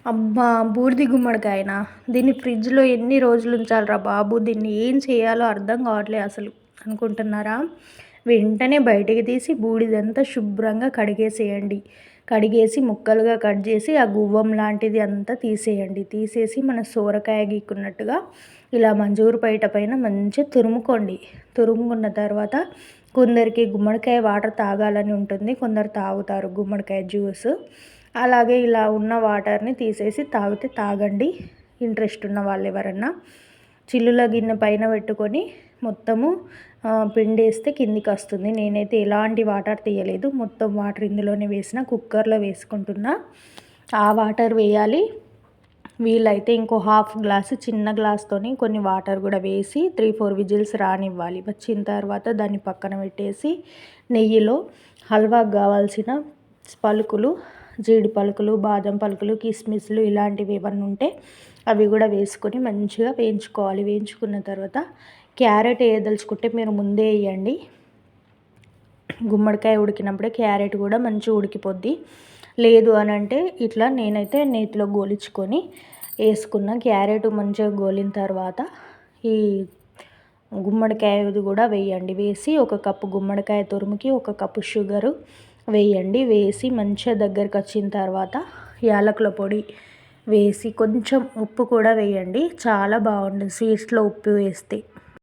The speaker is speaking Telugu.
అబ్బా! బూడిది గుమ్మడికాయనా? దీన్ని ఫ్రిడ్జ్‌లో ఎన్ని రోజులు ఉంచాలిరా బాబు! దీన్ని ఏం చేయాలో అర్థం కావట్లే అసలు అనుకుంటున్నారా? వెంటనే బయటికి తీసి బూడిదంతా శుభ్రంగా కడిగేసేయండి. కడిగేసి ముక్కలుగా కట్ చేసి ఆ గువ్వం లాంటిది అంతా తీసేయండి. తీసేసి మన సోరకాయ గీక్కున్నట్టుగా ఇలా మంజూరు పైట పైన మంచిగా తురుముకోండి. తురుముకున్న తర్వాత కొందరికి గుమ్మడికాయ వాటర్ తాగాలని ఉంటుంది. కొందరు తాగుతారు గుమ్మడికాయ జ్యూస్. అలాగే ఇలా ఉన్న వాటర్ని తీసేసి తాగితే తాగండి, ఇంట్రెస్ట్ ఉన్న వాళ్ళు ఎవరన్నా. చిల్లుల గిన్నె పైన పెట్టుకొని మొత్తము పిండేస్తే కిందికి వస్తుంది. నేనైతే ఎలాంటి వాటర్ తీయలేదు, మొత్తం వాటర్ ఇందులోనే వేసిన, కుక్కర్లో వేసుకుంటున్నా. ఆ వాటర్ వేయాలి. వీలైతే ఇంకో హాఫ్ గ్లాసు చిన్న గ్లాస్తోని కొన్ని వాటర్ కూడా వేసి 3-4 విజిల్స్ రానివ్వాలి. వచ్చిన తర్వాత దాన్ని పక్కన పెట్టేసి నెయ్యిలో హల్వాకు కావాల్సిన పలుకులు, జీడి పలుకులు, బాదం పలుకులు, కిస్మిస్లు ఇలాంటివి ఏమన్నా ఉంటే అవి కూడా వేసుకొని మంచిగా వేయించుకోవాలి. వేయించుకున్న తర్వాత క్యారెట్ వేయదలుచుకుంటే మీరు ముందే వేయండి. గుమ్మడికాయ ఉడికినప్పుడే క్యారెట్ కూడా మంచిగా ఉడికిపోద్ది. లేదు అని అంటే ఇట్లా నేనైతే నేతిలో గోలించుకొని వేసుకున్న. క్యారెట్ మంచిగా గోలిన తర్వాత ఈ గుమ్మడికాయది కూడా వేయండి. వేసి 1 కప్పు గుమ్మడికాయ తురుముకి 1 కప్పు షుగరు వేయండి. వేసి మంచిగా దగ్గరికి వచ్చిన తర్వాత యాలకుల పొడి వేసి కొంచెం ఉప్పు కూడా వేయండి. చాలా బాగుంటుంది స్వీట్స్లో ఉప్పు వేస్తే.